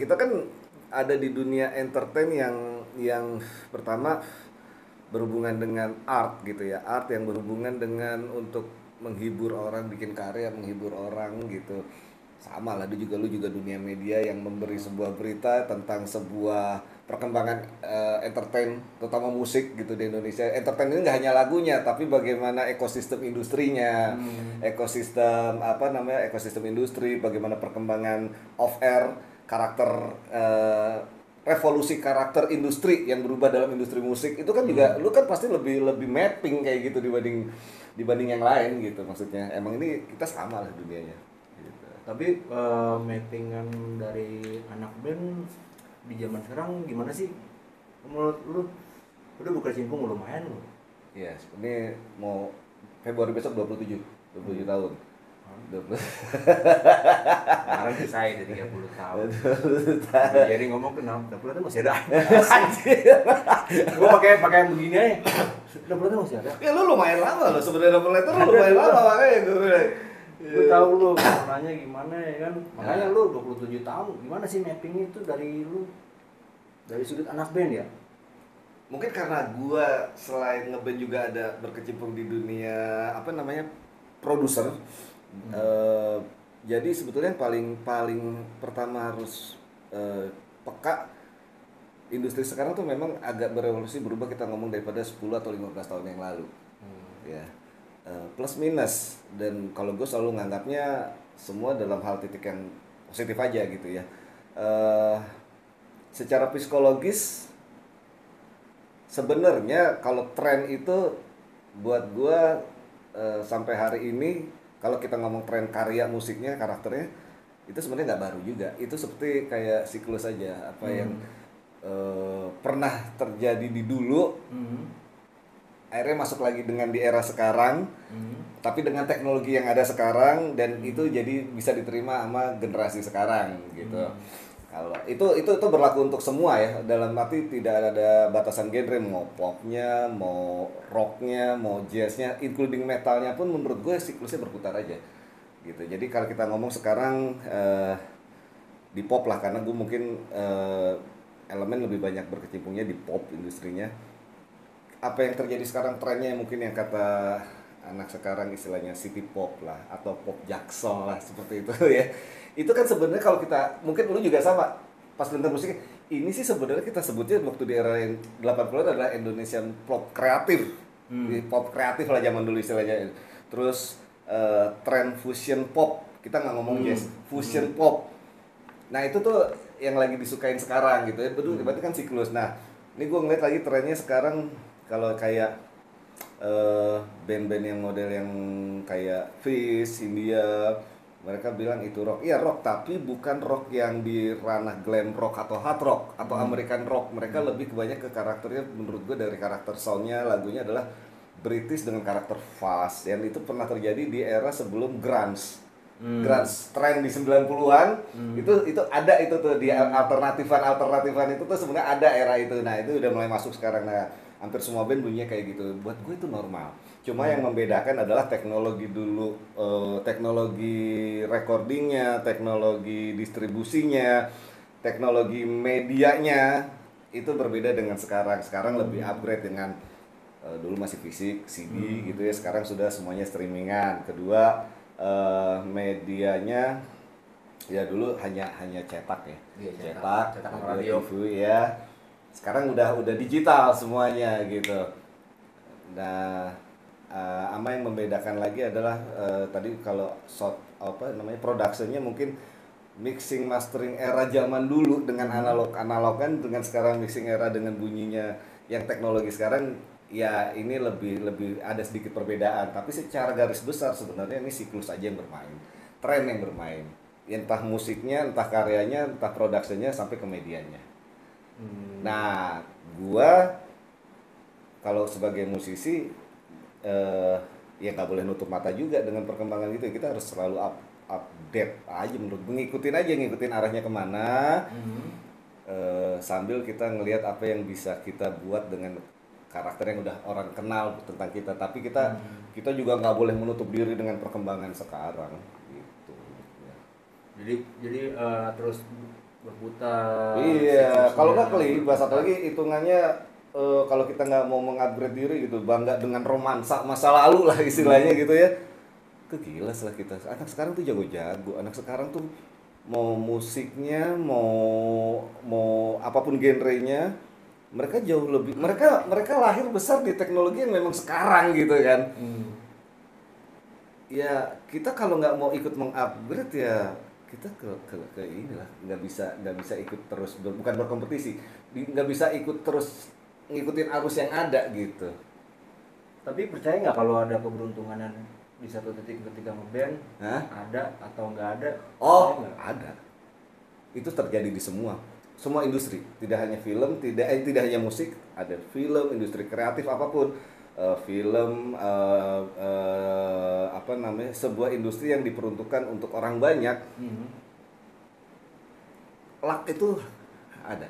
kita kan ada di dunia entertain yang pertama berhubungan dengan art gitu ya, art yang berhubungan dengan untuk menghibur orang, bikin karya menghibur orang gitu. Sama lah, lu juga dunia media yang memberi sebuah berita tentang sebuah perkembangan entertain, terutama musik gitu di Indonesia. Entertain ini nggak hanya lagunya, tapi bagaimana ekosistem industrinya, ekosistem apa namanya, ekosistem industri, bagaimana perkembangan off air, karakter revolusi karakter industri yang berubah dalam industri musik itu kan juga lu kan pasti lebih lebih mapping kayak gitu dibanding dibanding yang lain gitu, maksudnya emang ini kita sama lah dunianya gitu. Tapi mappingan dari anak band di zaman sekarang gimana sih? Menurut lu udah buka cimpung lumayan lu. Yes, ini mau Februari besok 27 tahun. 20. Sekarang saya dari 30 tahun. Jadi ngomong kenapa? 30 tahun masih ada. Gua pakai begini aja. 30 tahun masih ada. Ya lu lumayan lama lo sebenarnya, double letter lu lumayan lama makanya gue bilang. Gue tahu lu warnanya gimana ya kan. Makanya lu 27 tahun gimana sih mapping itu dari lu? Dari sudut anak band ya? Mungkin karena gua selain ngeband juga ada berkecimpung di dunia apa namanya produser. Jadi sebetulnya yang paling pertama harus peka industri sekarang tuh memang agak berevolusi, berubah, kita ngomong daripada 10 atau 15 tahun yang lalu. Ya. Plus minus, dan kalau gue selalu nganggapnya semua dalam hal titik yang positif aja gitu ya. Secara psikologis sebenarnya kalau tren itu buat gua sampai hari ini, kalau kita ngomong tren karya musiknya, karakternya itu sebenarnya nggak baru juga. Itu seperti kayak siklus aja, apa yang pernah terjadi di dulu akhirnya masuk lagi dengan di era sekarang, tapi dengan teknologi yang ada sekarang, dan itu jadi bisa diterima sama generasi sekarang gitu. Kalau itu berlaku untuk semua ya, dalam arti tidak ada batasan genre, mau popnya, mau rocknya, mau jazznya, including metalnya pun menurut gue siklusnya berputar aja gitu. Jadi kalau kita ngomong sekarang di pop lah, karena gue mungkin elemen lebih banyak berkecimpungnya di pop industrinya. Apa yang terjadi sekarang trennya mungkin yang kata anak sekarang istilahnya city pop lah, atau pop jaksel lah, seperti itu ya. Itu kan sebenarnya kalau kita, mungkin lu juga sama pas dengar musik ini sih sebenarnya kita sebutnya waktu di era yang 80-an adalah Indonesian pop kreatif. Pop kreatif lah zaman dulu istilahnya. Terus tren fusion pop, kita nggak ngomong jazz, fusion pop. Nah itu tuh yang lagi disukain sekarang gitu ya, betul. Berarti kan siklus. Nah ini gue ngeliat lagi trennya sekarang, kalau kayak band-band yang model yang kayak Fish, India, mereka bilang itu rock. Iya rock, tapi bukan rock yang di ranah glam rock atau hard rock atau American rock. Mereka lebih banyak ke karakternya, menurut gue dari karakter soundnya, lagunya adalah British dengan karakter fast. Dan itu pernah terjadi di era sebelum grunge. Grunge tren di 90-an itu ada itu tuh di alternatifan itu tuh sebenarnya ada era itu. Nah itu udah mulai masuk sekarang. Nah hampir semua band bunyinya kayak gitu. Buat gue itu normal. Cuma yang membedakan adalah teknologi dulu, teknologi recordingnya, teknologi distribusinya, teknologi medianya itu berbeda dengan sekarang. Sekarang lebih upgrade dengan dulu masih fisik, CD gitu ya. Sekarang sudah semuanya streamingan. Kedua, medianya ya dulu hanya cetak ya. Iya, cetak radio, radio. TV ya. Sekarang udah digital semuanya gitu. Nah, ama yang membedakan lagi adalah tadi kalau apa namanya productionnya mungkin mixing mastering era zaman dulu dengan analog kan, dengan sekarang mixing era dengan bunyinya yang teknologi sekarang, ya ini lebih ada sedikit perbedaan, tapi secara garis besar sebenarnya ini siklus aja yang bermain, tren yang bermain, entah musiknya, entah karyanya, entah productionnya, sampai ke medianya. Nah, gua kalau sebagai musisi ya nggak boleh nutup mata juga dengan perkembangan gitu. Kita harus selalu update aja, menurut ngikutin arahnya kemana, sambil kita ngelihat apa yang bisa kita buat dengan karakter yang udah orang kenal tentang kita. Tapi kita juga nggak boleh menutup diri dengan perkembangan sekarang gitu ya. Jadi terus berputar Iya, kalau nggak siklusnya kelibas, berputar. apalagi hitungannya kalau kita nggak mau mengupgrade diri gitu, bangga dengan romansa masa lalu lah istilahnya gitu ya. Kegilas lah kita. Anak sekarang tuh jago-jago. Anak sekarang tuh mau musiknya, mau mau apapun genrenya, mereka jauh lebih. Mereka mereka lahir besar di teknologi yang memang sekarang gitu kan. Hmm. Ya kita kalau nggak mau ikut mengupgrade ya kita ke inilah nggak bisa ikut terus bukan berkompetisi nggak bisa ikut terus ngikutin arus yang ada gitu. Tapi percaya nggak kalau ada keberuntungan di satu titik ketika ngeband Hah? ada atau nggak ada? Percaya Oh nggak? ada, itu terjadi di semua industri, tidak hanya film, tidak hanya musik, ada film, industri kreatif apapun. Film apa namanya, sebuah industri yang diperuntukkan untuk orang banyak, Hmm. luck itu ada.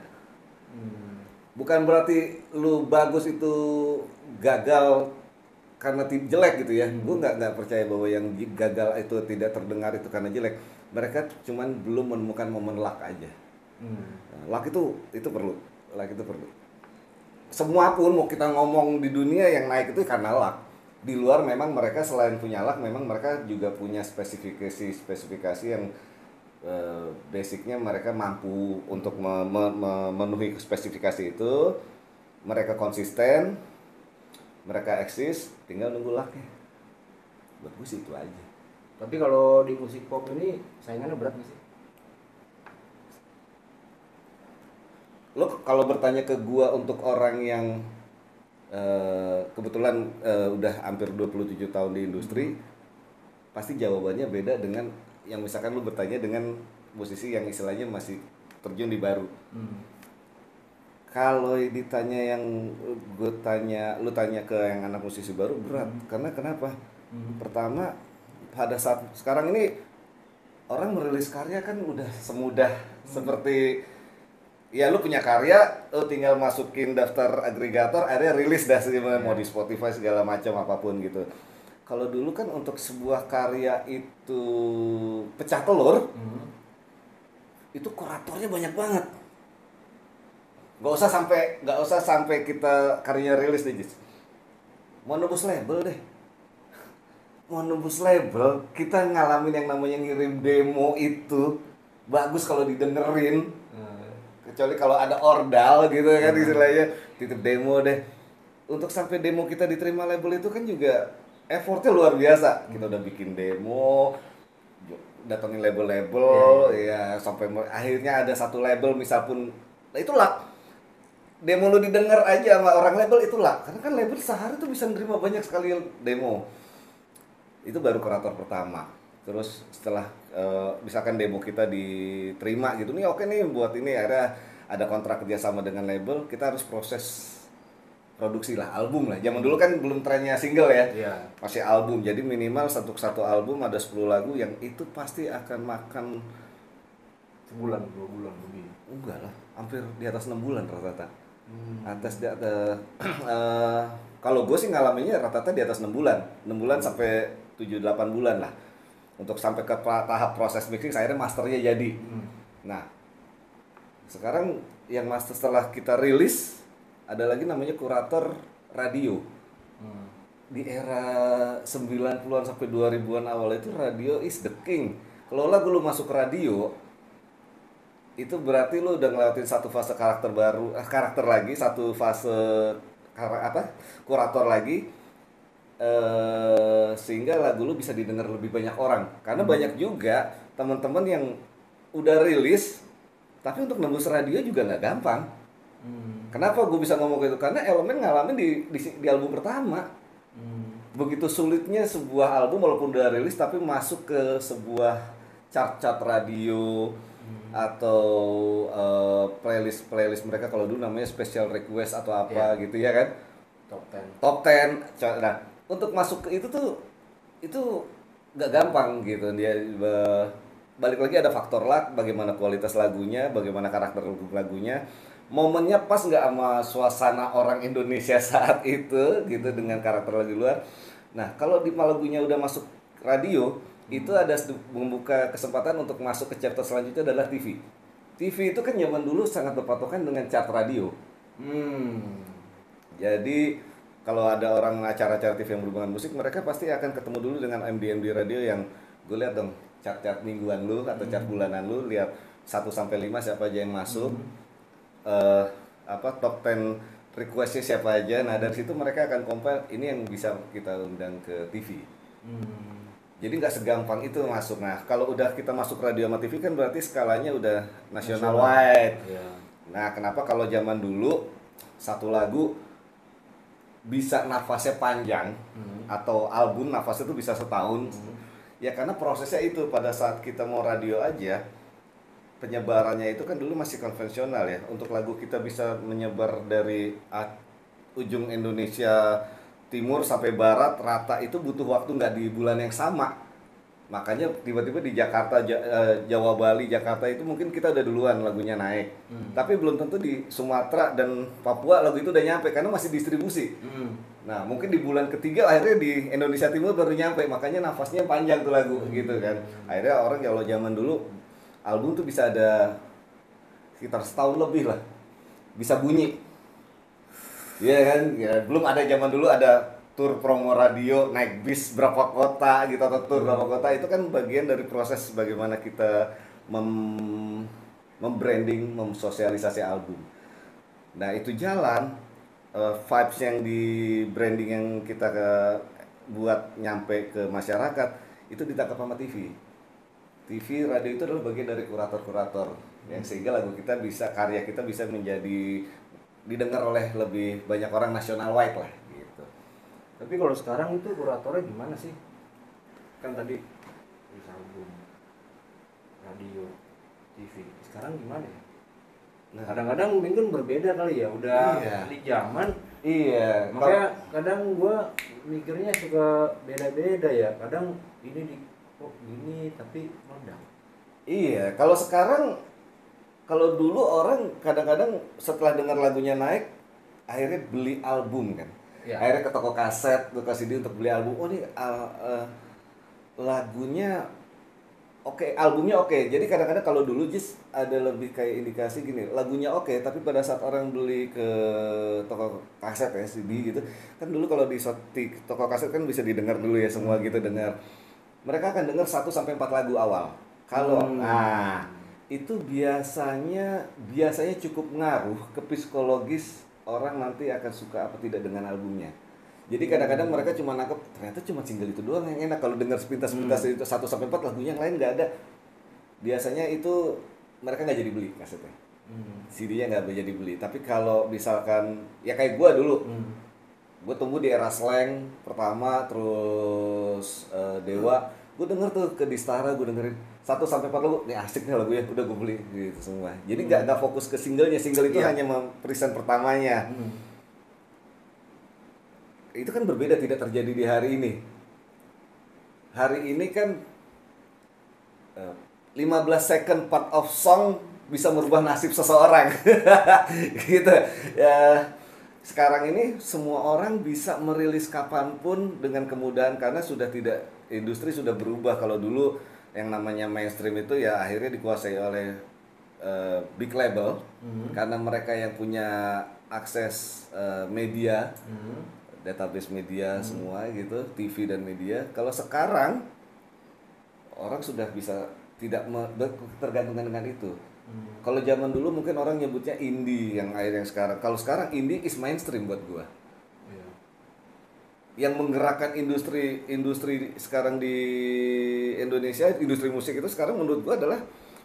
Hmm. Bukan berarti lu bagus itu gagal karena jelek gitu ya. Gue nggak percaya bahwa yang gagal itu tidak terdengar itu karena jelek. Mereka cuman belum menemukan momen luck aja. Hmm. Nah, luck itu perlu. Luck itu perlu. Semua pun mau kita ngomong di dunia yang naik itu karena luck. Di luar memang mereka selain punya luck, memang mereka juga punya spesifikasi yang basicnya mereka mampu untuk memenuhi spesifikasi itu. Mereka konsisten, mereka eksis, tinggal nunggu lucknya. Buat gue sih itu aja. Tapi kalau di musik pop ini saingannya berat nggak sih? Lo kalau bertanya ke gua untuk orang yang kebetulan udah hampir 27 tahun di industri, pasti jawabannya beda dengan yang misalkan lu bertanya dengan musisi yang istilahnya masih terjun di baru. Hmm. Kalau ditanya yang lu tanya ke yang anak musisi baru berat. Karena kenapa? Pertama, pada saat sekarang ini orang merilis karya kan udah semudah seperti ya lu punya karya, lu tinggal masukin daftar agregator, akhirnya rilis dah sih mau di Spotify segala macam apapun gitu. Kalau dulu kan untuk sebuah karya itu pecah telur, itu kuratornya banyak banget. Nggak usah sampai kita karyanya rilis deh, Jis. Mau nembus label deh. Mau nembus label, kita ngalamin yang namanya ngirim demo itu bagus kalau didengerin. Kecuali kalau ada ordal gitu kan istilahnya, titip demo deh. Untuk sampai demo kita diterima label itu kan juga effortnya luar biasa. Kita udah bikin demo, datengin label-label, ya sampai akhirnya ada satu label misal pun, nah itulah demo lu didengar aja sama orang label itulah, karena kan label sehari tuh bisa nerima banyak sekali demo. Itu baru kurator pertama. Terus setelah misalkan demo kita diterima gitu nih, oke nih buat ini, ada kontrak kerjasama dengan label, kita harus proses produksi lah, album lah. Zaman dulu kan belum trennya single ya, masih album. Jadi minimal satu album ada 10 lagu yang itu pasti akan makan Sebulan, 2 bulan lebih. enggak lah, hampir di atas 6 bulan rata-rata. Atas kalau gue sih ngalaminnya rata-rata di atas 6 bulan. 6 bulan sampai 7-8 bulan lah. Untuk sampai ke tahap proses mixing, akhirnya masternya jadi. Nah, sekarang yang master setelah kita rilis, ada lagi namanya kurator radio. Di era 90-an sampai 2000-an awal itu radio is the king. Kalau lagu lu masuk ke radio, itu berarti lu udah ngelewatin satu fase karakter lagi, satu fase kurator lagi, sehingga lagu lu bisa didengar lebih banyak orang. Karena banyak juga teman-teman yang udah rilis tapi untuk nembus radio juga nggak gampang. Kenapa gue bisa ngomong gitu? Karena Elemen ngalamin di album pertama. Begitu sulitnya sebuah album walaupun udah rilis tapi masuk ke sebuah chart-chart radio atau playlist mereka, kalau dulu namanya special request atau apa gitu ya kan, top 10. Nah, untuk masuk ke itu nggak gampang gitu. Dia balik lagi ada faktor luck, bagaimana kualitas lagunya, bagaimana karakter lagunya, momennya pas nggak sama suasana orang Indonesia saat itu gitu dengan karakter lagu luar. Nah, kalau di lagunya udah masuk radio, itu ada membuka kesempatan untuk masuk ke chapter selanjutnya adalah TV. TV itu kan zaman dulu sangat berpatokan dengan chart radio. Jadi kalau ada orang acara-acara TV yang berhubungan musik, mereka pasti akan ketemu dulu dengan MD radio yang gue lihat dong chart-chart mingguan lu atau chart bulanan lu, lihat 1 sampai 5 siapa aja yang masuk, top 10 requestnya siapa aja. Nah dari situ mereka akan compile ini yang bisa kita undang ke TV. Jadi nggak segampang itu masuk. Nah kalau udah kita masuk radio sama TV kan berarti skalanya udah national wide. Nah kenapa kalau zaman dulu satu lagu bisa nafasnya panjang atau album nafasnya itu bisa setahun, ya karena prosesnya itu pada saat kita mau radio aja penyebarannya itu kan dulu masih konvensional ya. Untuk lagu kita bisa menyebar dari ujung Indonesia timur sampai barat rata itu butuh waktu nggak di bulan yang sama. Makanya tiba-tiba di Jakarta, Jawa, Bali, Jakarta itu mungkin kita udah duluan lagunya naik. Tapi belum tentu di Sumatera dan Papua lagu itu udah nyampe karena masih distribusi. Nah mungkin di bulan ketiga akhirnya di Indonesia Timur baru nyampe, makanya nafasnya panjang tuh lagu gitu kan. Akhirnya orang kalau zaman dulu album tuh bisa ada sekitar setahun lebih lah, bisa bunyi. Iya kan, ya, belum ada zaman dulu ada tur promo radio, naik bis berapa kota gitu atau tur berapa kota. Itu kan bagian dari proses bagaimana kita membranding, memsosialisasi album. Nah itu jalan, vibes yang di branding yang kita buat nyampe ke masyarakat itu ditangkap sama TV. TV, radio itu adalah bagian dari kurator-kurator yang sehingga lagu kita bisa, karya kita bisa menjadi didengar oleh lebih banyak orang national wide lah gitu. Tapi kalau sekarang itu kuratornya gimana sih? Kan tadi album, radio, TV. Sekarang gimana ya? Nah, kadang-kadang mungkin berbeda kali ya, udah di zaman. Iya. Makanya kadang gua mikirnya suka beda-beda ya. Kadang ini kok gini tapi meledak. Iya, kalau sekarang, kalau dulu orang kadang-kadang setelah dengar lagunya naik akhirnya beli album kan. Ya. Akhirnya ke toko kaset, toko CD untuk beli album. Oh ini lagunya oke, albumnya oke. Jadi kadang-kadang kalau dulu just ada lebih kayak indikasi gini, lagunya oke, tapi pada saat orang beli ke toko kaset ya CD gitu, kan dulu kalau di toko kaset kan bisa didengar dulu ya semua gitu dengar. Mereka akan dengar 1-4 lagu awal. Kalau itu biasanya cukup ngaruh ke psikologis orang nanti akan suka apa tidak dengan albumnya. Jadi kadang-kadang mereka cuma nangkep ternyata cuma single itu doang yang enak. Kalau dengar sepintas-sepintas itu 1-4 lagunya yang lain nggak ada. Biasanya itu mereka nggak jadi beli kasetnya. CD-nya nggak jadi beli. Tapi kalau misalkan ya kayak gue dulu, gue tumbuh di era slang pertama, terus Dewa, gue denger tuh ke Distara, gue dengerin 1-4 lagu, nih asik nih lagunya, udah gue beli gitu semua. Jadi nggak fokus ke singlenya, single itu hanya present pertamanya. Itu kan berbeda, tidak terjadi di hari ini. Hari ini kan 15 second part of song bisa merubah nasib seseorang. Gitu ya. Sekarang ini semua orang bisa merilis kapanpun dengan kemudahan karena sudah tidak, industri sudah berubah. Kalau dulu yang namanya mainstream itu ya akhirnya dikuasai oleh big label karena mereka yang punya akses media, database media semua gitu, TV dan media. Kalau sekarang orang sudah bisa tidak tergantungan dengan itu. Kalau zaman dulu mungkin orang nyebutnya indie yang sekarang. Kalau sekarang indie is mainstream buat gua. Yang menggerakkan industri sekarang di Indonesia, industri musik itu sekarang menurut gua adalah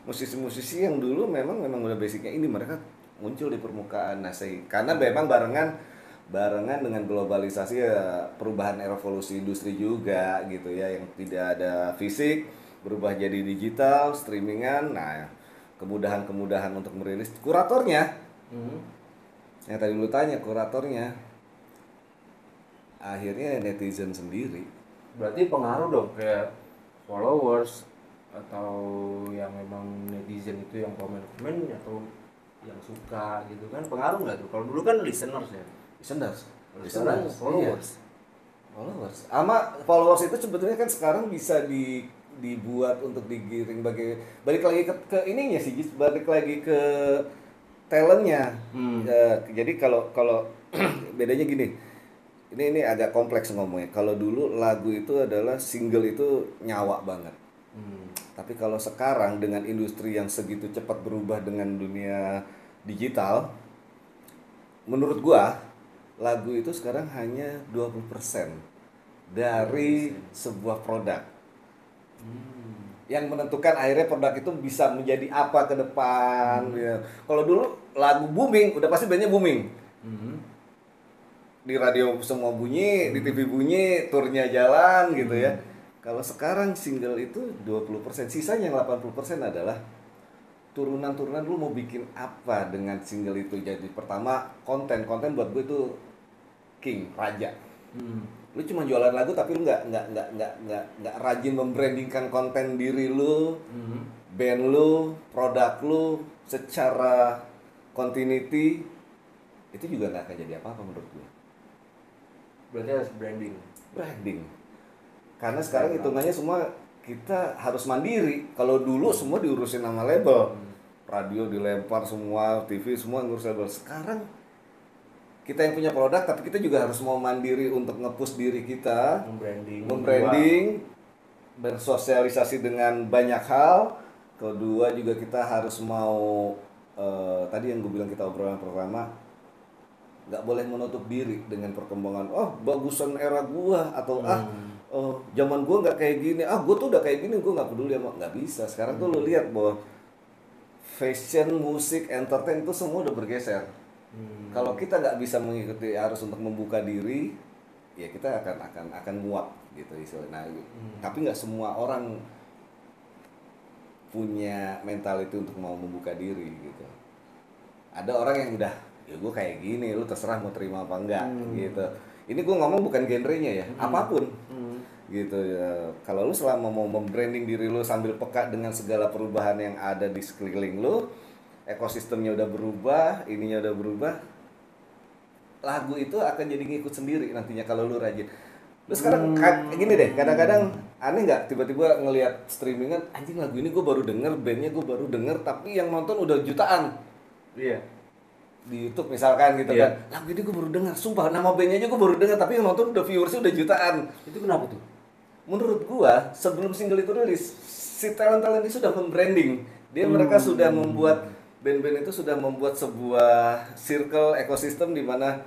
musisi-musisi yang dulu memang udah basicnya ini, mereka muncul di permukaan. Nah, karena memang barengan dengan globalisasi ya, perubahan revolusi industri juga gitu ya, yang tidak ada fisik berubah jadi digital, streamingan. Nah, kemudahan untuk merilis. Kuratornya yang tadi lu tanya, kuratornya akhirnya netizen sendiri. Berarti pengaruh dong kayak followers atau yang memang netizen itu yang komen atau yang suka gitu kan, pengaruh nggak tuh? Kalau dulu kan listeners ya, followers. Followers itu sebetulnya kan sekarang bisa dibuat untuk digiring balik lagi ke ininya sih, Jis, balik lagi ke talentnya. Jadi kalau kalau bedanya gini, ini agak kompleks ngomongnya. Kalau dulu lagu itu adalah single itu nyawa banget. Tapi kalau sekarang dengan industri yang segitu cepat berubah dengan dunia digital, menurut gua lagu itu sekarang hanya 20% dari sebuah produk. Yang menentukan akhirnya produk itu bisa menjadi apa ke depan. Ya. Kalau dulu lagu booming, udah pasti bandnya booming. Di radio semua bunyi, di TV bunyi, turnya jalan gitu ya. Kalau sekarang single itu 20%, sisanya yang 80% adalah turunan-turunan lu mau bikin apa dengan single itu. Jadi pertama konten buat gue itu king, raja. Lu cuma jualan lagu tapi lu nggak rajin membrandingkan konten diri lu, band lu, produk lu secara continuity, itu juga nggak akan jadi apa-apa menurut gue. Berarti harus branding. Karena sekarang hitungannya semua kita harus mandiri. Kalau dulu semua diurusin sama label, radio dilempar semua, TV semua ngurus label. Sekarang kita yang punya produk, tapi kita juga harus mau mandiri untuk nge-push diri kita, membranding, bersosialisasi dengan banyak hal. Kedua juga kita harus mau tadi yang gue bilang kita obrolan pertama, nggak boleh menutup diri dengan perkembangan. Oh bagusan era gua atau zaman gua nggak kayak gini. Gua tuh udah kayak gini, gua nggak peduli sama, nggak bisa. Sekarang tuh lu lihat bahwa fashion, musik, entertain itu semua udah bergeser. Kalau kita nggak bisa mengikuti arus untuk membuka diri, ya kita akan nguap gitu istilahnya. Tapi nggak semua orang punya mentality untuk mau membuka diri gitu. Ada orang yang udah, ya gue kayak gini, lu terserah mau terima apa enggak gitu. Ini gue ngomong bukan genrenya ya, apapun gitu ya. Kalau lu selama mau membranding diri lu sambil peka dengan segala perubahan yang ada di sekeliling lu, ekosistemnya udah berubah, ininya udah berubah, lagu itu akan jadi ngikut sendiri nantinya kalau lu rajin. Lu sekarang gini deh, kadang-kadang aneh nggak tiba-tiba ngelihat streamingan, anjing lagu ini gue baru denger, bandnya gue baru denger, tapi yang nonton udah jutaan. Iya. Di YouTube misalkan gitu kan, lagu ini gue baru dengar, sumpah nama bandnya aja gue baru dengar, tapi yang nonton udah viewersnya udah jutaan. Itu kenapa tuh? Menurut gue sebelum single itu rilis, si talent-talent ini sudah membranding, mereka sudah membuat band-band itu sudah membuat sebuah circle ekosistem di mana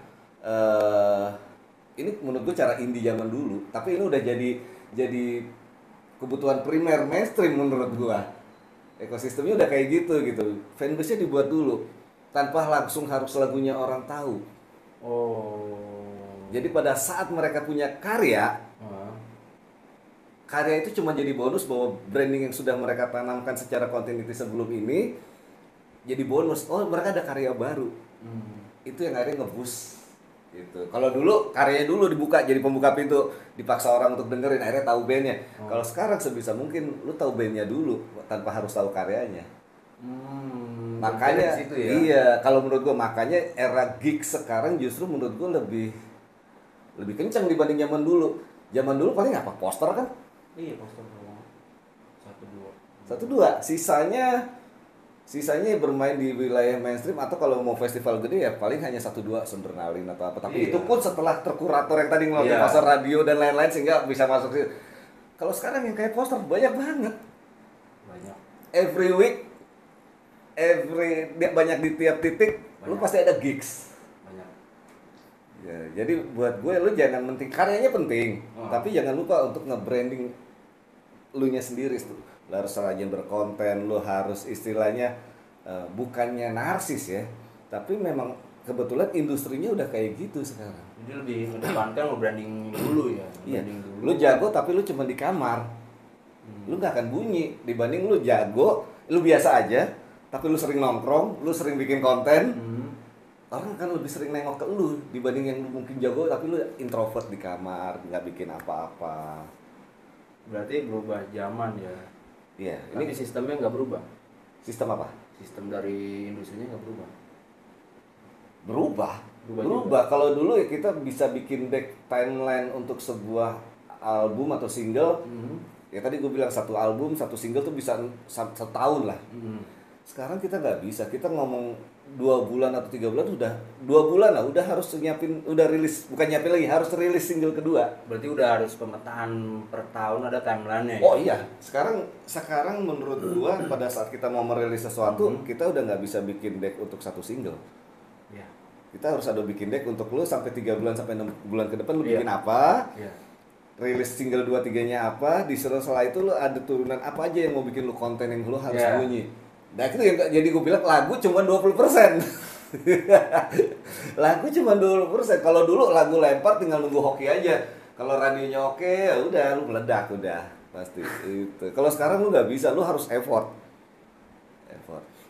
ini menurut gue cara indie zaman dulu, tapi ini udah jadi kebutuhan primer mainstream menurut gue. Ekosistemnya udah kayak gitu. Fanbase-nya dibuat dulu tanpa langsung harus lagunya orang tahu. Jadi pada saat mereka punya karya itu cuma jadi bonus, bahwa branding yang sudah mereka tanamkan secara continuity sebelum ini jadi bonus. Oh mereka ada karya baru. Itu yang akhirnya nge-boost gitu. Kalau dulu karyanya dulu dibuka jadi pembuka pintu, dipaksa orang untuk dengerin, akhirnya tahu bandnya. Kalau sekarang sebisa mungkin lu tahu bandnya dulu tanpa harus tahu karyanya. Makanya situ ya? Iya, kalau menurut gua makanya era gig sekarang justru menurut gua lebih kencang dibanding zaman dulu. Zaman dulu paling apa? Poster kan? Iya, poster doang. 1-2. Sisanya bermain di wilayah mainstream, atau kalau mau festival gede ya paling hanya 1-2 Sondernalin atau apa. Tapi itu pun setelah terkurator yang tadi ngelola pasar radio dan lain-lain sehingga bisa masuk sih. Kalau sekarang yang kayak poster banyak banget. Every week, dia banyak di tiap titik, lu pasti ada gigs. Ya, jadi buat gue lu jangan penting, karyanya penting, tapi jangan lupa untuk nge-branding lu nya sendiri. Lu harus rajin berkonten, lu harus istilahnya bukannya narsis ya, tapi memang kebetulan industrinya udah kayak gitu sekarang. Jadi lebih mendepankan branding dulu ya. Iya. Lu jago tapi lu cuma di kamar, lu nggak akan bunyi. Dibanding lu jago, lu biasa aja, tapi lu sering nongkrong, lu sering bikin konten, orang kan lebih sering nengok ke lu dibanding yang lu mungkin jago tapi lu introvert di kamar, nggak bikin apa-apa. Berarti berubah zaman ya. Iya. Ini sistemnya nggak berubah. Sistem apa? Sistem dari industrinya nggak berubah. Berubah. Kalau dulu ya kita bisa bikin back timeline untuk sebuah album atau single, Ya tadi gue bilang satu album, satu single tuh bisa setahun lah. Sekarang kita nggak bisa, kita ngomong 2 bulan atau 3 bulan udah 2 bulan lah, udah harus nyiapin, udah rilis, bukan nyiapin lagi, harus rilis single kedua. Berarti udah harus pemetaan per tahun ada timeline-nya. Oh iya, sekarang menurut gua pada saat kita mau merilis sesuatu, kita udah nggak bisa bikin deck untuk satu single. Ya. Kita harus ada bikin deck untuk lu sampai 3 bulan sampai 6 bulan ke depan lu bikin apa? Iya. Rilis single 2-3-nya apa, disuruh setelah itu lu ada turunan apa aja yang mau bikin lu konten yang lu harus bunyi. Nah itu yang jadi gue bilang lagu cuma 20%. Lagu cuma 20%. Kalau dulu lagu lempar tinggal nunggu hoki aja. Kalau radionya oke, ya udah lu meledak udah pasti itu. Kalau sekarang lu nggak bisa, lu harus effort.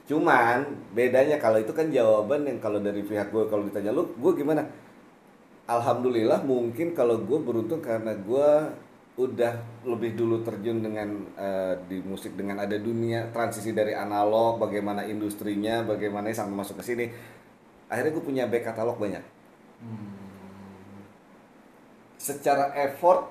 Cuman bedanya kalau itu kan jawaban yang kalau dari pihak gue kalau ditanya lu, gue gimana? Alhamdulillah mungkin kalau gue beruntung karena gue udah lebih dulu terjun dengan di musik dengan ada dunia transisi dari analog, bagaimana industrinya, bagaimana sampai masuk ke sini. Akhirnya gue punya back katalog banyak. Secara effort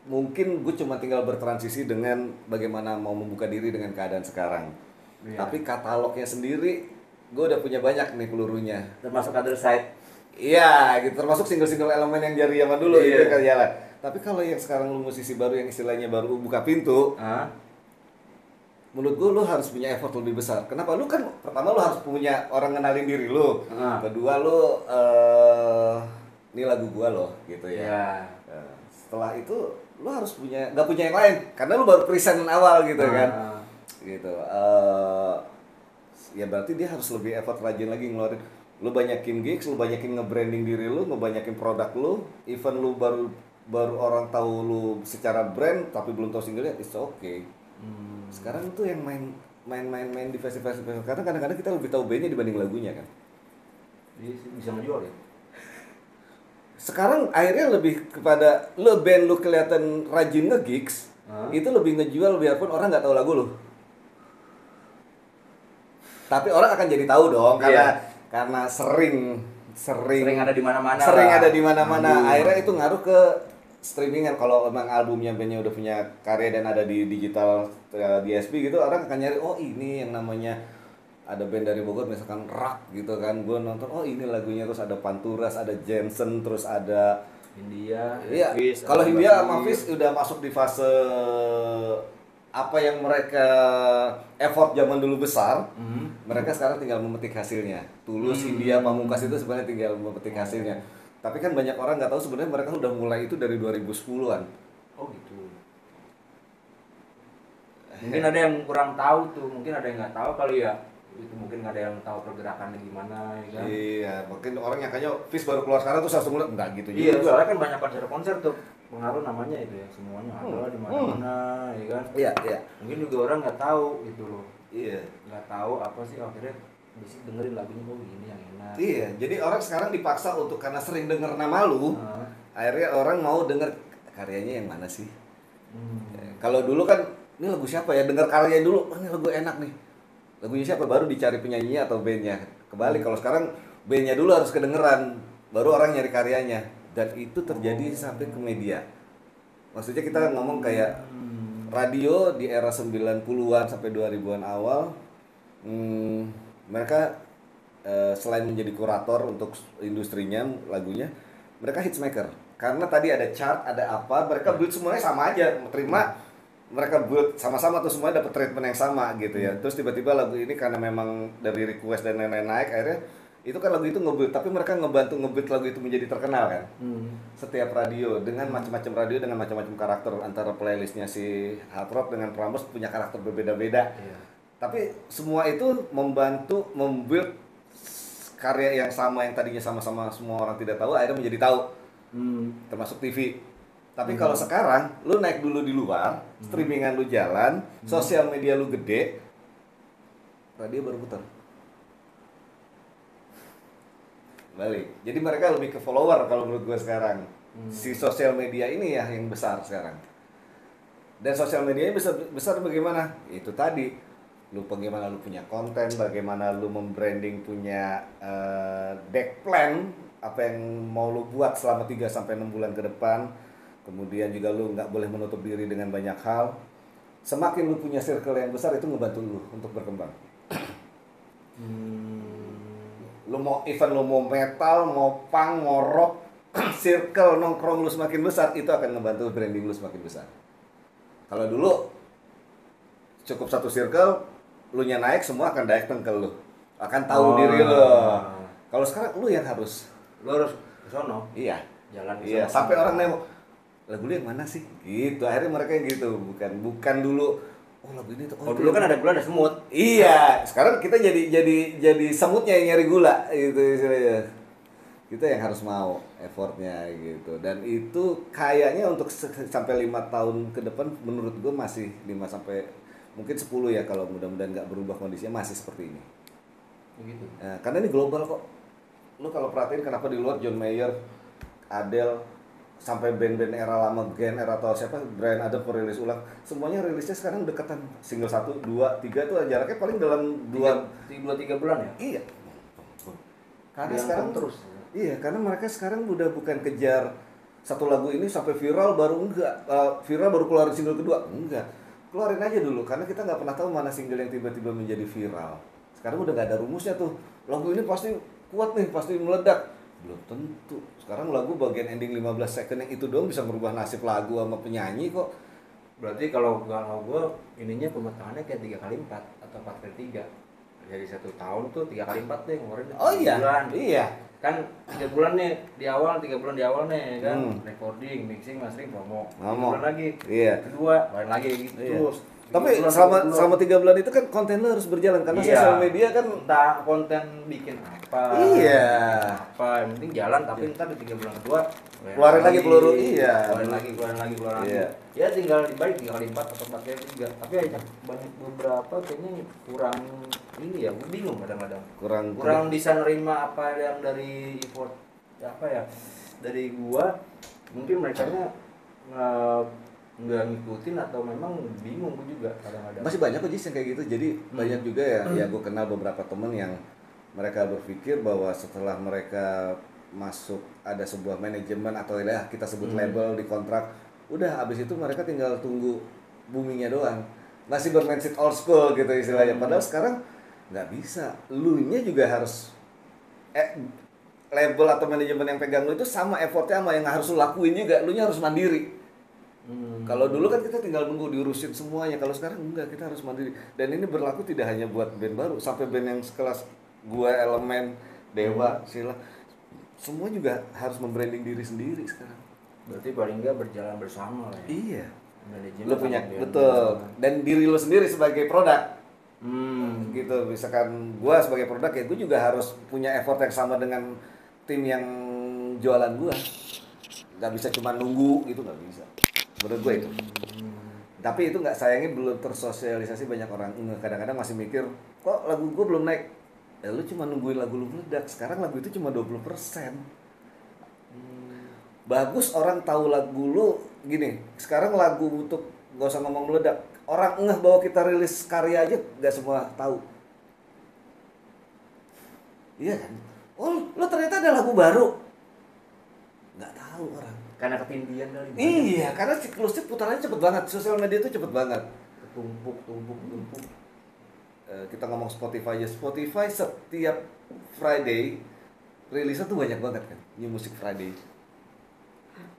mungkin gue cuma tinggal bertransisi dengan bagaimana mau membuka diri dengan keadaan sekarang. Tapi katalognya sendiri gue udah punya banyak nih pelurunya. Termasuk other side. Iya, gitu, termasuk single-single elemen yang dari zaman dulu itu kan jalan. Tapi kalau yang sekarang lu musisi baru yang istilahnya baru buka pintu, menurut gue lu harus punya effort lebih besar. Kenapa? Lu kan pertama lu harus punya orang kenalin diri lu. Kedua lu ini lagu gua loh gitu ya. Setelah itu lu harus nggak punya yang lain karena lu baru present awal gitu kan. Gitu. Ya berarti dia harus lebih effort rajin lagi ngeluarin. Lu banyakin gigs, lu banyakin nge-branding diri lu, ngebanyakin produk lu, even lu baru orang tahu lu secara brand tapi belum tahu singlenya, it's okay. Sekarang tuh yang main di festival karena kadang-kadang kita lebih tahu bandnya dibanding lagunya kan. Bisa ngejual ya. Sekarang akhirnya lebih kepada lu band lu kelihatan rajin nge-gigs, itu lebih ngejual biarpun orang nggak tahu lagu lu. Tapi orang akan jadi tahu dong karena sering ada di mana-mana. Sering ada di mana-mana. Akhirnya itu ngaruh ke streamingan. Kalau emang albumnya bandnya udah punya karya dan ada di digital DSP gitu, orang akan nyari oh ini yang namanya ada band dari Bogor misalkan Rock gitu kan. Gue nonton oh ini lagunya, terus ada Panturas, ada Jensen, terus ada Hindia. Iya. Kalau Hindia sama Fish udah masuk di fase apa yang mereka effort zaman dulu besar, mereka sekarang tinggal memetik hasilnya. Tulus, Hindia, Pamungkas itu sebenarnya tinggal memetik hasilnya. Tapi kan banyak orang nggak tahu sebenarnya mereka udah mulai itu dari 2010-an. Oh gitu. Mungkin ada yang kurang tahu tuh, mungkin ada yang nggak tahu kali ya. Itu mungkin nggak ada yang tahu pergerakannya gimana ya kan. Iya, mungkin orang yang kayaknya Fish baru keluar sekarang tuh langsung ngeliat enggak gitu juga. Iya, soalnya kan banyak konser-konser tuh pengaruh namanya itu ya, semuanya ada di mana-mana ya kan. Iya. Mungkin juga orang nggak tahu gitu loh. Iya. Nggak tahu apa sih akhirnya bisa dengerin lagunya kok ini yang enak. Iya, jadi orang sekarang dipaksa untuk karena sering denger nama lu, akhirnya orang mau denger karyanya yang mana sih. Kalau dulu kan ini lagu siapa ya, denger karyanya dulu, ini lagu enak nih. Lagunya siapa, baru dicari penyanyinya atau bandnya. Kebalik, kalau sekarang bandnya dulu harus kedengeran, baru orang nyari karyanya. Dan itu terjadi sampai ke media. Maksudnya kita ngomong kayak radio di era 90-an sampai 2000-an awal, mereka selain menjadi kurator untuk industrinya, lagunya, mereka hitsmaker. Karena tadi ada chart, ada apa, mereka build semuanya sama aja, terima. Mereka build sama-sama tuh semuanya dapat treatment yang sama gitu ya. Terus tiba-tiba lagu ini karena memang dari request dan lain-lain naik, akhirnya itu kan lagu itu nge-build, tapi mereka ngebantu nge-build lagu itu menjadi terkenal kan. Setiap radio dengan macam-macam radio dengan macam-macam karakter, antara playlistnya si Hard Rock dengan Prambors punya karakter berbeda-beda. Tapi semua itu membantu membuild karya yang sama yang tadinya sama-sama semua orang tidak tahu akhirnya menjadi tahu. Termasuk TV. Tapi kalau sekarang, lu naik dulu di luar, streamingan lu jalan, sosial media lu gede, radio baru putar. Balik. Jadi mereka lebih ke follower kalau menurut gue sekarang. Si sosial media ini ya yang besar sekarang. Dan sosial medianya besar bagaimana? Itu tadi. Lu bagaimana lu punya konten, bagaimana lu membranding punya deck plan, apa yang mau lu buat selama 3-6 bulan ke depan. kemudian juga lu nggak boleh menutup diri dengan banyak hal. Semakin lu punya circle yang besar itu ngebantu lu untuk berkembang. Lu mau event, lu mau metal, mau punk, mau rock, circle nongkrong lu semakin besar, itu akan ngebantu branding lu semakin besar. Kalau dulu cukup satu circle, lu nya naik, semua akan datang ke lu, akan tahu diri lu. Kalau sekarang lu yang harus, lu harus ke sono. iya, Jalan ke iya, sono. sampai orang nengok, lagu lu yang mana sih? Gitu, akhirnya mereka yang gitu, bukan dulu. Oh lagu ini tuh. Oh dulu kan ada gula ada semut. Iya, sekarang kita jadi semutnya yang nyari gula gitu istilahnya. Kita yang harus mau effortnya gitu. Dan itu kayaknya untuk sampai 5 tahun ke depan menurut gue masih 5 sampai mungkin 10 ya, kalau mudah-mudahan nggak berubah kondisinya masih seperti ini. Begitu. Nah, karena ini global kok. Lu kalau perhatiin kenapa di luar John Mayer, Adele, sampai band-band era lama, Gen era atau siapa, Bryan Adams merilis ulang, semuanya rilisnya sekarang dekatan, single 1, 2, 3 tuh jaraknya paling dalam 2-3 bulan ya? Iya. Karena Yang sekarang terus. Iya, karena mereka sekarang udah bukan kejar satu lagu ini sampai viral baru viral baru keluarin single kedua, enggak. Keluarin aja dulu, karena kita nggak pernah tahu mana single yang tiba-tiba menjadi viral. Sekarang udah nggak ada rumusnya tuh, lagu ini pasti kuat nih, pasti meledak. Belum tentu. Sekarang lagu bagian ending 15 second yang itu doang bisa merubah nasib lagu sama penyanyi kok. Berarti kalau gue ininya pemetaannya kayak 3x4 atau 4x3. Jadi 1 tahun tuh 3x4 deh ngeluarin. Oh iya. Bulan. Iya. Kan 3 bulan nih di awal, 3 bulan di awal nih kan, recording, mixing, mastering, promo. 3 bulan lagi. Iya. Kedua, lain lagi gitu. Iya. Tapi selama 3 bulan itu kan konten lo harus berjalan karena sosial media kan entah konten bikin apa. Iya. Apa, yang penting jalan tapi ntar di 3 bulan kedua keluarin lagi peluru. Iya. Keluarin lagi. Iya. Ya tinggal dibalik 3x4 atau 4x3. Tapi banyak beberapa kayaknya kurang ini ya, gue bingung kadang-kadang. Kurang bisa nerima apa yang dari effort apa ya dari gua, mungkin merekanya nggak ngikutin atau memang bingung. Gue juga kadang-kadang masih banyak kok Jis yang kayak gitu. Jadi banyak juga ya gue kenal beberapa temen yang mereka berpikir bahwa setelah mereka masuk ada sebuah manajemen atau ya kita sebut label di kontrak, udah abis itu mereka tinggal tunggu boomingnya doang, masih bermindset old school gitu istilahnya. Padahal sekarang nggak bisa, lu nya juga harus label atau manajemen yang pegang lu itu sama effortnya sama yang harus lu lakuin juga, lu nya harus mandiri. Kalau dulu kan kita tinggal nunggu diurusin semuanya, kalau sekarang enggak, kita harus mandiri. Dan ini berlaku tidak hanya buat band baru, sampai band yang sekelas gua, Elemen, Dewa, Sila, semua juga harus membranding diri sendiri sekarang. Berarti paling enggak berjalan bersama lah ya. Iya. Manajemen Lu punya betul, dan diri lu sendiri sebagai produk. Gitu, misalkan gua sebagai produk ya gua juga harus punya effort yang sama dengan tim yang jualan gua. Nggak bisa cuma nunggu gitu, nggak bisa. Menurut gue itu. Tapi itu nggak, sayangnya belum tersosialisasi banyak orang. Kadang-kadang masih mikir, kok lagu gue belum naik? Ya lu cuma nungguin lagu lu meledak. Sekarang lagu itu cuma 20%. Bagus orang tahu lagu lu gini. Sekarang lagu untuk nggak usah ngomong meledak. Orang ngeh bahwa kita rilis karya aja nggak semua tahu. Iya kan? Oh, lu ternyata ada lagu baru. Nggak tahu orang. Karena ketindihan kali. Iya, karena siklusnya putarannya cepet banget. Sosial media itu cepet banget. Tumpuk. Kita ngomong Spotify aja. Spotify setiap Friday rilisnya tuh banyak banget kan. New Music Friday.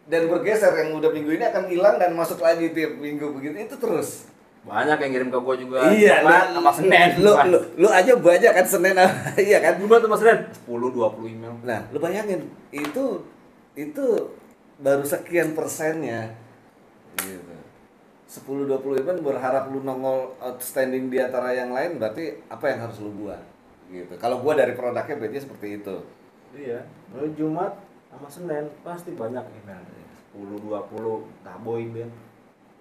Dan bergeser, yang udah minggu ini akan hilang dan masuk lagi tiap minggu begitu. Itu terus. Banyak yang ngirim ke gua juga. Iya, sama Senin. Lu aja banyak kan Senin. Iya kan? Gua tuh Mas Senin 10-20 email. Nah, lu bayangin itu baru sekian persennya gitu. 10-20 event berharap lu nongol outstanding di antara yang lain, berarti apa yang harus lu buat gitu. Kalau gua dari produknya berarti seperti itu. Iya, lalu Jumat sama Senin pasti banyak email. 10-20 taboy band,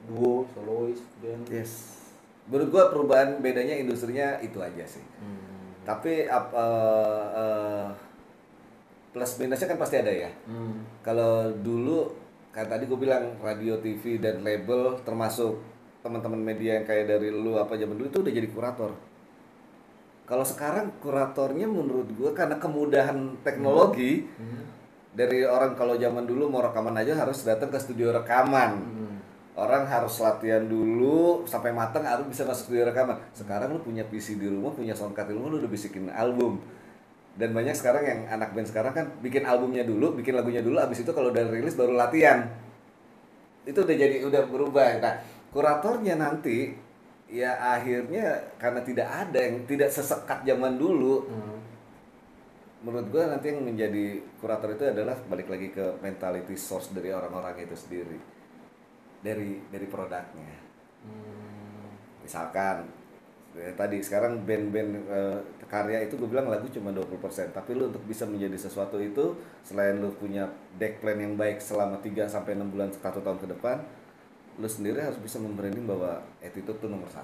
duo, solois band. Yes. Menurut gua perubahan bedanya industrinya itu aja sih. Tapi plus minusnya kan pasti ada ya. Kalau dulu kan tadi gue bilang radio, TV dan label, termasuk teman-teman media yang kayak dari lu apa zaman dulu itu udah jadi kurator. Kalau sekarang kuratornya menurut gue karena kemudahan teknologi, Dari orang kalau zaman dulu mau rekaman aja harus datang ke studio rekaman. Orang harus latihan dulu sampai matang harus bisa masuk studio rekaman. Sekarang lu punya PC di rumah, punya soundcard di rumah, lu udah bisikin album. Dan banyak sekarang yang anak band sekarang kan bikin albumnya dulu, bikin lagunya dulu, abis itu kalau udah rilis baru latihan. Itu udah berubah. Nah, kuratornya nanti ya akhirnya karena tidak ada yang tidak sesekat zaman dulu. Menurut gue nanti yang menjadi kurator itu adalah balik lagi ke mentality source dari orang-orang itu sendiri, dari produknya. Misalkan tadi sekarang band-band karya itu gue bilang lagu cuma 20%, tapi lu untuk bisa menjadi sesuatu itu selain lu punya deck plan yang baik selama 3-6 bulan 1 tahun ke depan, lu sendiri harus bisa membranding bahwa attitude itu nomor 1.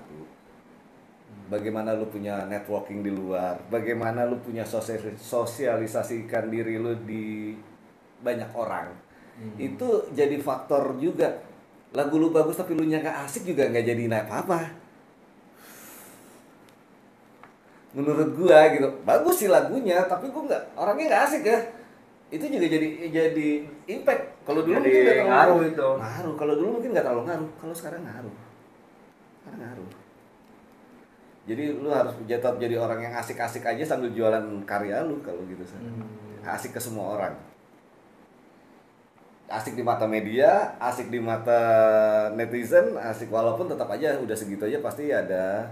Bagaimana lu punya networking di luar, bagaimana lu punya sosialisasikan diri lu di banyak orang. Itu jadi faktor juga. Lagu lu bagus tapi lu nya gak asik juga gak jadi naik apa-apa. Menurut gua gitu, bagus sih lagunya tapi gua orangnya nggak asik ya. Itu juga jadi impact. Kalau dulu jadi mungkin nggak terlalu ngaruh itu. Ngaruh. Kalau dulu mungkin nggak terlalu ngaruh. Kalau sekarang ngaruh. Sekarang ngaruh. Jadi lu harus tetap jadi orang yang asik-asik aja sambil jualan karya lu kalau gitu. Asik ke semua orang. Asik di mata media, asik di mata netizen, asik walaupun tetap aja udah segitu aja pasti ada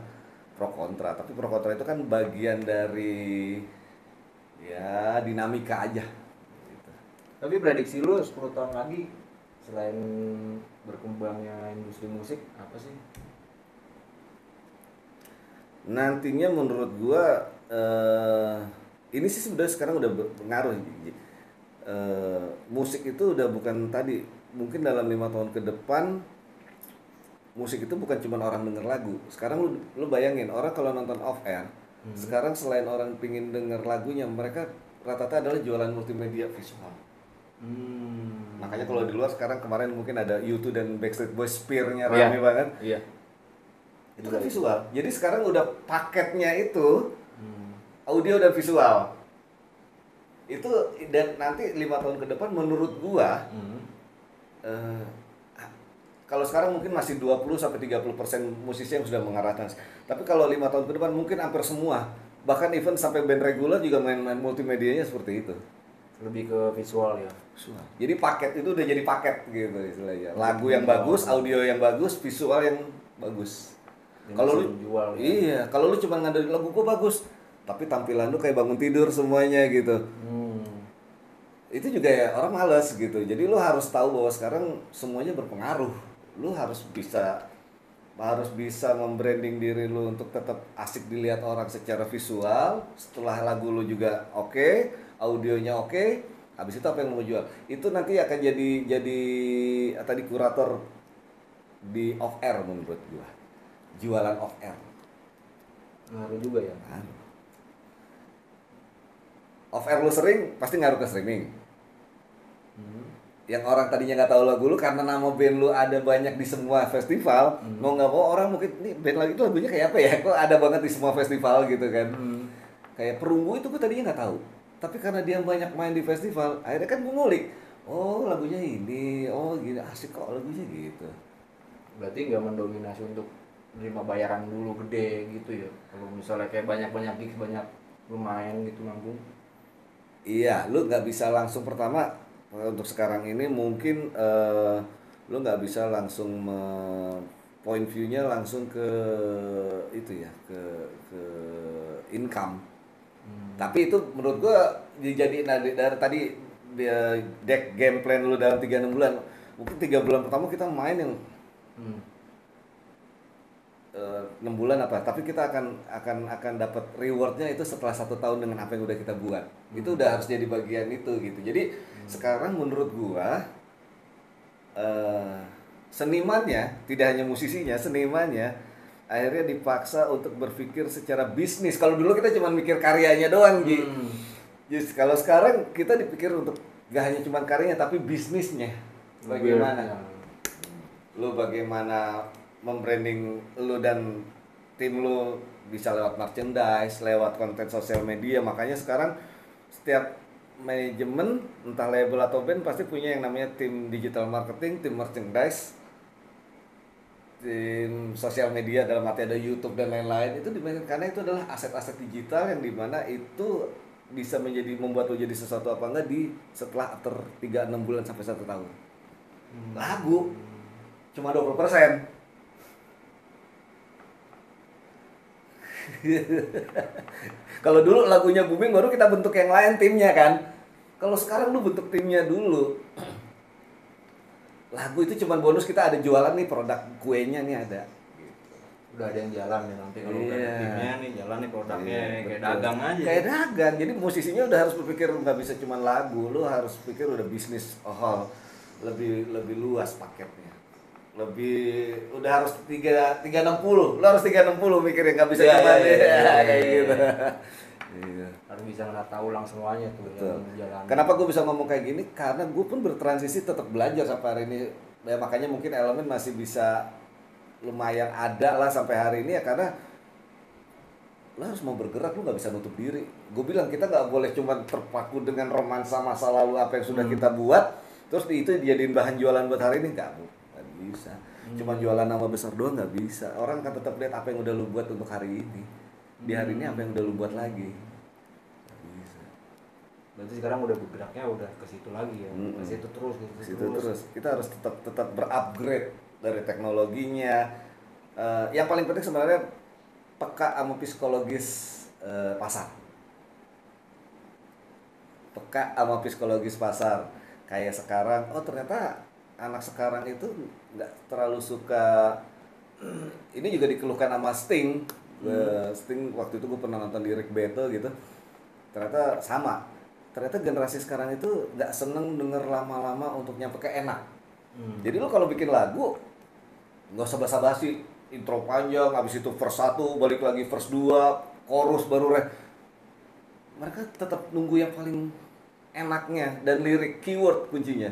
pro kontra. Tapi pro kontra itu kan bagian dari ya dinamika aja gitu. Tapi prediksi lu 10 tahun lagi selain berkembangnya industri musik apa sih? Nantinya menurut gua ini sih sebenarnya sekarang udah pengaruh. Musik itu udah bukan tadi, mungkin dalam 5 tahun ke depan musik itu bukan cuma orang denger lagu. Sekarang lu bayangin orang kalau nonton off air, sekarang selain orang pingin denger lagunya, mereka rata-rata adalah jualan multimedia visual. Makanya kalau di luar sekarang kemarin mungkin ada U2 dan Backstreet Boys Spear-nya rame banget. Iya. Itu kan visual. Jadi sekarang udah paketnya itu audio dan visual. Itu dan nanti 5 tahun ke depan menurut gua kalau sekarang mungkin masih 20-30% musisi yang sudah mengarahkan. Tapi kalau 5 tahun ke depan mungkin hampir semua, bahkan even sampai band regular juga main-main multimedianya seperti itu. Lebih ke visual ya. Visual. Jadi paket itu udah jadi paket gitu istilahnya. Lagu yang bagus, audio yang bagus, visual yang bagus. Kalau lu jual, iya, kalau lu cuma ngandelin lagu gua bagus, tapi tampilan lu kayak bangun tidur semuanya gitu. Itu juga ya orang malas gitu. Jadi lu harus tahu bahwa sekarang semuanya berpengaruh. Lu harus bisa membranding diri lu untuk tetap asik dilihat orang secara visual. Setelah lagu lu juga oke, audionya oke, habis itu apa yang lu mau jual? Itu nanti akan jadi tadi kurator di off air menurut gua. Jualan off air. Ngaruh juga ya. Off air lu sering pasti ngaruh ke streaming. Yang orang tadinya nggak tahu lagu lu karena nama band lu ada banyak di semua festival, mau nggak mau orang mungkin nih band lagi itu lagunya kayak apa ya? Kok ada banget di semua festival gitu kan? Kayak Perunggu itu gue tadinya nggak tahu, tapi karena dia banyak main di festival, akhirnya kan gue ngulik. Oh lagunya ini, oh gini asik kok lagunya gitu. Berarti nggak mendominasi untuk menerima bayaran dulu gede gitu ya? Kalau misalnya kayak banyak gigs, banyak lumayan gitu manggung. Iya, lu nggak bisa langsung pertama. Untuk sekarang ini mungkin lu nggak bisa langsung point view-nya langsung ke itu ya ke income. Tapi itu menurut gua dijadiin dari tadi deck game plan lu dalam 3-6 bulan. Mungkin 3 bulan pertama kita main yang 6 bulan apa, tapi kita akan dapat rewardnya itu setelah 1 tahun dengan apa yang udah kita buat. Itu udah harus jadi bagian itu gitu. Jadi sekarang menurut gua senimannya, tidak hanya musisinya, senimannya akhirnya dipaksa untuk berpikir secara bisnis. Kalau dulu kita cuma mikir karyanya doang, Ji. Just kalau sekarang kita dipikir untuk gak hanya cuma karyanya tapi bisnisnya. Bagaimana? Lu bagaimana membranding lu dan tim lu bisa lewat merchandise, lewat konten sosial media. Makanya sekarang setiap manajemen, entah label atau band pasti punya yang namanya tim digital marketing, tim merchandise, tim sosial media dalam arti ada YouTube dan lain-lain. Itu dimainkan karena itu adalah aset-aset digital yang dimana itu bisa menjadi membuat lo jadi sesuatu apa enggak di setelah after 3-6 bulan sampai 1 tahun. Lagu cuma 20%. Kalau dulu lagunya booming baru kita bentuk yang lain timnya kan. Kalau sekarang lu bentuk timnya dulu. Lagu itu cuma bonus, kita ada jualan nih produk kuenya nih ada. Udah ada yang jalan nih nanti kalau udah ada timnya nih jalan nih produknya kayak betul. dagang aja. Kayak dagang. Jadi musisinya udah harus berpikir nggak bisa cuma lagu, lu harus pikir udah bisnis lebih luas paketnya. Udah harus 360. Lu harus 360 mikirnya nggak bisa cuma kayak gitu. Iya. Harus bisa nata ulang semuanya tuh yang jalan. Kenapa gue bisa ngomong kayak gini? Karena gue pun bertransisi tetap belajar sampai hari ini. Ya, makanya mungkin elemen masih bisa lumayan ada lah sampai hari ini ya, karena lo harus mau bergerak, lo nggak bisa nutup diri. Gue bilang kita nggak boleh cuma terpaku dengan romansa masa lalu apa yang sudah kita buat, terus itu dijadiin bahan jualan buat hari ini, nggak bisa. Cuma jualan nama besar doang nggak bisa. Orang kan tetap lihat apa yang udah lo buat untuk hari ini. Di hari ini apa yang udah lo buat lagi. Nggak bisa. Berarti sekarang udah bergeraknya udah ke situ lagi ya. Ke situ terus, ke situ terus. Kita harus tetap berupgrade dari teknologinya. Yang paling penting sebenarnya peka sama psikologis pasar. Peka sama psikologis pasar. Kayak sekarang, oh ternyata anak sekarang itu nggak terlalu suka. Ini juga dikeluhkan sama Sting. Sting waktu itu gue pernah nonton lyric battle gitu. Ternyata sama. Ternyata generasi sekarang itu nggak seneng denger lama-lama untuk nyampe ke enak. Jadi lo kalau bikin lagu nggak usah basa-basi, intro panjang, habis itu verse 1, balik lagi verse 2, chorus baru mereka tetap nunggu yang paling enaknya, dan lirik, keyword kuncinya.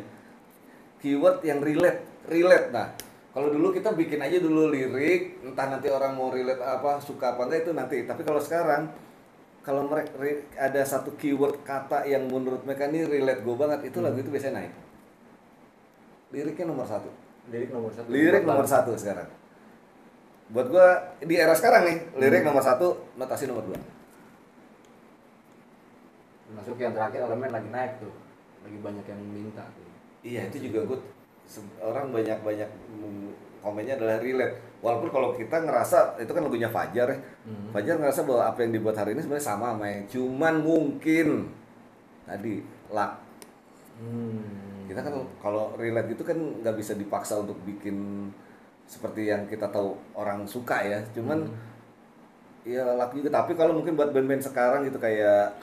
Keyword yang relate. Nah, kalau dulu kita bikin aja dulu lirik, entah nanti orang mau relate apa, suka apa enggak itu nanti. Tapi kalau sekarang, kalau mereka ada satu keyword kata yang menurut mereka ini relate gue banget, itu lagu itu biasanya naik. Liriknya nomor 1. Lirik nomor satu sekarang. Buat gue di era sekarang nih, lirik nomor 1, notasi nomor 2. Masuk yang terakhir elemen lagi naik tuh, lagi banyak yang minta tuh. Iya, itu juga orang banyak komennya adalah relate. Walaupun kalau kita ngerasa itu kan lagunya Fajar ya. Fajar ngerasa bahwa apa yang dibuat hari ini sebenarnya sama yang cuman mungkin tadi luck. Kita kan kalau relate gitu kan nggak bisa dipaksa untuk bikin seperti yang kita tahu orang suka ya. Cuman ya luck juga. Tapi kalau mungkin buat band-band sekarang gitu kayak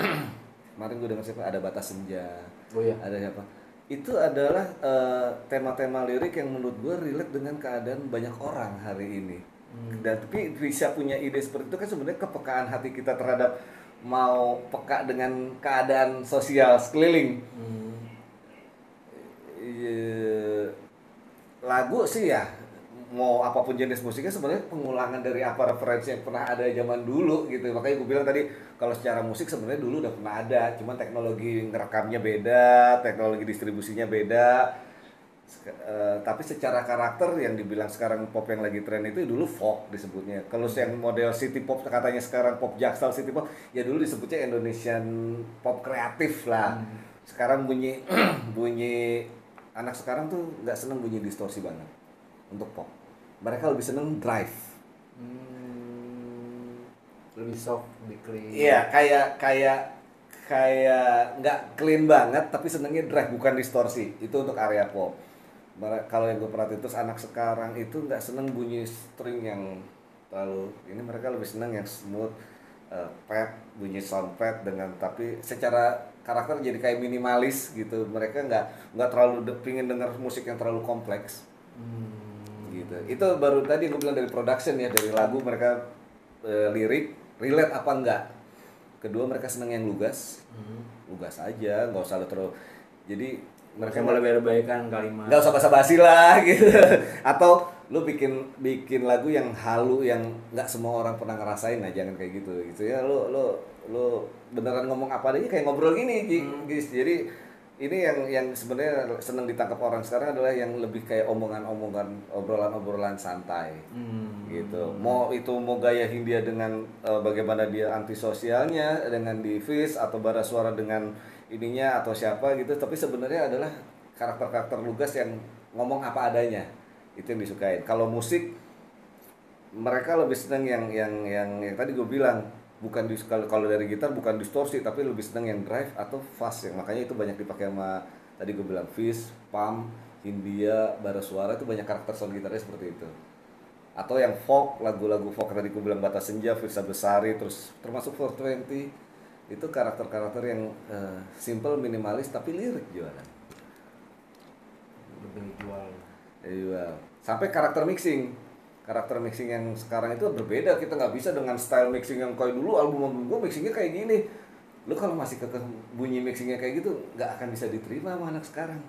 kemarin gue dengar siapa, ada Batas Senja. Oh iya. Ada siapa? Itu adalah tema-tema lirik yang menurut gue relate dengan keadaan banyak orang hari ini. Dan tapi bisa punya ide seperti itu kan sebenarnya kepekaan hati kita terhadap mau peka dengan keadaan sosial sekeliling. Lagu sih ya, mau apapun jenis musiknya sebenarnya pengulangan dari apa referensi yang pernah ada zaman dulu gitu. Makanya gue bilang tadi kalau secara musik sebenarnya dulu udah pernah ada, cuman teknologi ngerekamnya beda, teknologi distribusinya beda. Tapi secara karakter yang dibilang sekarang pop yang lagi tren itu dulu folk disebutnya. Kalau yang model city pop katanya sekarang pop jaksel city pop, ya dulu disebutnya Indonesian pop kreatif lah. Sekarang bunyi anak sekarang tuh nggak seneng bunyi distorsi banget untuk pop. Mereka lebih seneng drive. Lebih soft, lebih clean. Iya, kayak nggak clean banget, tapi senengnya drive bukan distorsi. Itu untuk area pop. Kalau yang gue perhatiin terus anak sekarang itu nggak seneng bunyi string yang terlalu ini, mereka lebih seneng yang smooth, pad, bunyi sound pad dengan tapi secara karakter jadi kayak minimalis gitu. Mereka nggak terlalu pingin denger musik yang terlalu kompleks. Gitu. Itu baru tadi gue bilang dari production ya, dari lagu mereka lirik relate apa enggak. Kedua mereka seneng yang lugas aja, nggak usah terlalu. Jadi mereka melebay-lebaykan kalimat. Nggak usah basa-basi lah gitu. Atau lu bikin lagu yang halu yang nggak semua orang pernah ngerasain, nah jangan kayak gitu ya. Lu beneran ngomong apa adanya kayak ngobrol gini, Gis. Jadi ini yang sebenarnya seneng ditangkap orang sekarang adalah yang lebih kayak omongan-omongan, obrolan-obrolan santai. Gitu. Mau gaya Hindia dengan bagaimana dia antisosialnya dengan di Fish atau bara suara dengan ininya atau siapa gitu, tapi sebenarnya adalah karakter-karakter lugas yang ngomong apa adanya. Itu yang disukain. Kalau musik mereka lebih seneng yang tadi gue bilang, bukan kalau dari gitar bukan distorsi tapi lebih seneng yang drive atau fast, yang makanya itu banyak dipakai sama tadi gue bilang Fish, Pam, Hindia, bara suara itu banyak karakter sound gitarnya seperti itu. Atau yang folk, lagu-lagu folk tadi gue bilang Bata Senja, Firsa Besari, terus termasuk 420, itu karakter-karakter yang simple, minimalis tapi lirik jualan. Lebih jual. Iya. Sampai karakter mixing yang sekarang itu berbeda. Kita nggak bisa dengan style mixing yang kayak dulu. Album gue mixingnya kayak gini, lu kalau masih ke bunyi mixingnya kayak gitu nggak akan bisa diterima sama anak sekarang.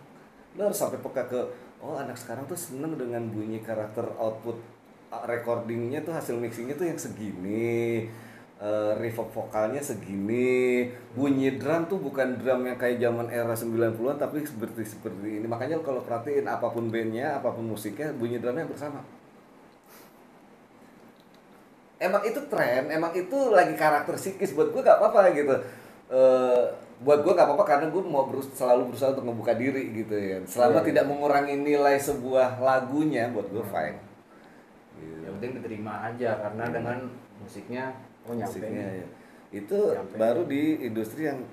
Lu harus sampai peka ke, oh anak sekarang tuh seneng dengan bunyi karakter output recordingnya tuh, hasil mixingnya tuh yang segini, reverb vokalnya segini, bunyi drum tuh bukan drum yang kayak zaman era 90-an tapi seperti ini. Makanya kalau perhatiin apapun bandnya, apapun musiknya, bunyi drumnya bersama. Emang itu tren, emang itu lagi karakter psikis, buat gue gak apa-apa gitu. Buat gue gak apa-apa karena gue mau selalu berusaha untuk membuka diri gitu ya. Selama tidak mengurangi nilai sebuah lagunya, buat gue fine. Gitu. Yang penting diterima aja karena dengan musiknya nyampe. Ya. Itu nyampe. Baru di industri yang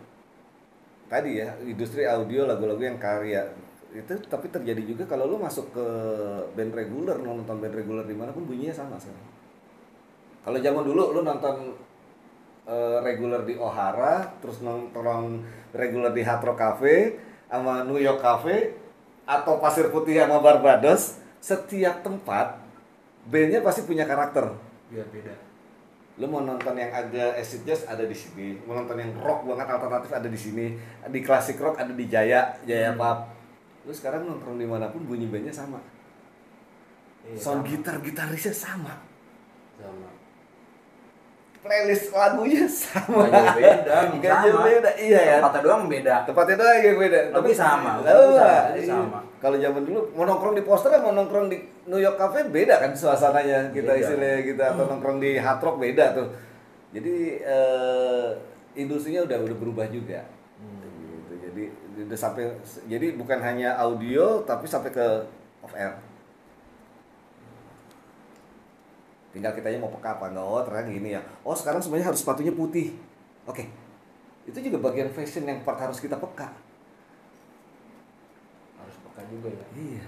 tadi ya, industri audio, lagu-lagu yang karya. Itu tapi terjadi juga kalau lu masuk ke band reguler, nonton band reguler dimanapun bunyinya sama sekarang. Kalau zaman dulu lu nonton reguler di O'Hara, terus nonton reguler di Hard Rock Cafe sama New York Cafe atau Pasir Putih sama Barbados, setiap tempat bandnya pasti punya karakter. Biar beda. Lu mau nonton yang agak acid jazz ada di sini, mau nonton yang rock banget alternatif ada di sini, di klasik rock ada di Jaya Pub. Lu sekarang nonton dimanapun bunyi bandnya sama. Sound gitarisnya sama. Playlist lagunya sama. Gak jauh beda. Iya ya. Tempatnya doang beda. Tempatnya doang yang beda. Tapi sama. Sama. Kalau zaman dulu mau nongkrong di Poster, mau nongkrong di New York Cafe beda kan suasananya, kita istilahnya kita, atau nongkrong di Hard Rock beda tuh. Jadi industrinya udah berubah juga. Gitu. Jadi udah sampai, jadi bukan hanya audio tapi sampai ke off air. Tinggal kitanya mau peka apa enggak. Oh ternyata gini ya, oh sekarang sebenarnya harus sepatunya putih. Oke. Itu juga bagian fashion yang harus kita peka. Harus peka juga ya. Iya.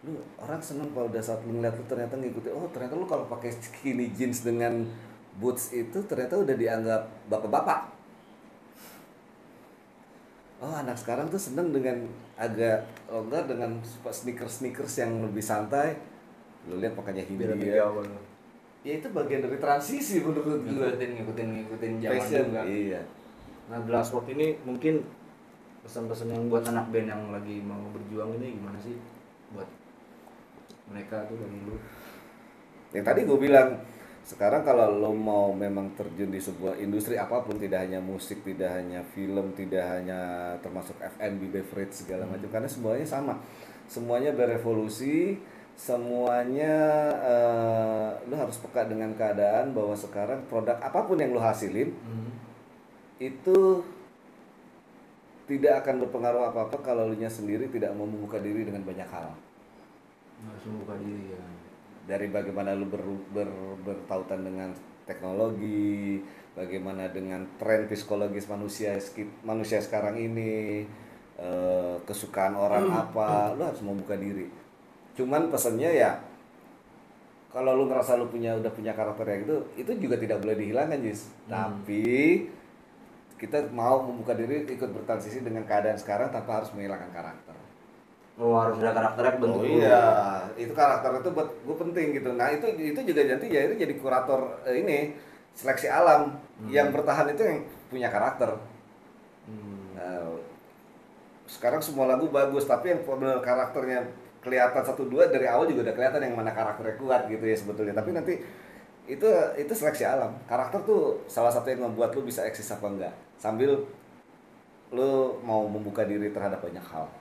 Lu orang seneng kalau udah saat lu ngeliat lu ternyata ngikutin, oh ternyata lu kalau pakai skinny jeans dengan boots itu ternyata udah dianggap bapak-bapak. Oh anak sekarang tuh seneng dengan agak longgar, dengan sneakers yang lebih santai. Lu lihat pakainya Hindia. Ya itu bagian dari transisi menurut gue. Ngikutin zaman fashion juga. Iya. Nah Glasswork ini mungkin pesan-pesan yang buat anak band yang lagi mau berjuang ini gimana sih buat mereka tuh dari lu? Yang tadi gue bilang, sekarang kalau lo mau memang terjun di sebuah industri apapun, tidak hanya musik, tidak hanya film, tidak hanya termasuk F&B, beverage segala macam, karena semuanya sama, semuanya berevolusi. Semuanya lu harus peka dengan keadaan bahwa sekarang produk apapun yang lu hasilin itu tidak akan berpengaruh apa-apa kalau lu nya sendiri tidak mau membuka diri dengan banyak hal. Harus membuka diri ya. Dari bagaimana lu bertautan dengan teknologi, bagaimana dengan tren psikologis manusia sekarang ini, kesukaan orang apa, lu harus membuka diri. Cuman pesannya ya, kalau lu ngerasa lu udah punya karakter yang itu juga tidak boleh dihilangkan, Jis. Tapi kita mau membuka diri, ikut bertransisi dengan keadaan sekarang tanpa harus menghilangkan karakter. Oh harus ada karakternya bentuk. Oh iya, itu karakter itu buat gue penting gitu. Nah itu juga nanti ya itu jadi kurator ini seleksi alam. Yang bertahan itu yang punya karakter. sekarang semua lagu bagus, tapi yang benar karakternya kelihatan satu dua dari awal juga udah kelihatan yang mana karakternya kuat gitu ya sebetulnya. Tapi nanti itu seleksi alam. Karakter tuh salah satu yang membuat lu bisa eksis apa enggak, sambil lu mau membuka diri terhadap banyak hal.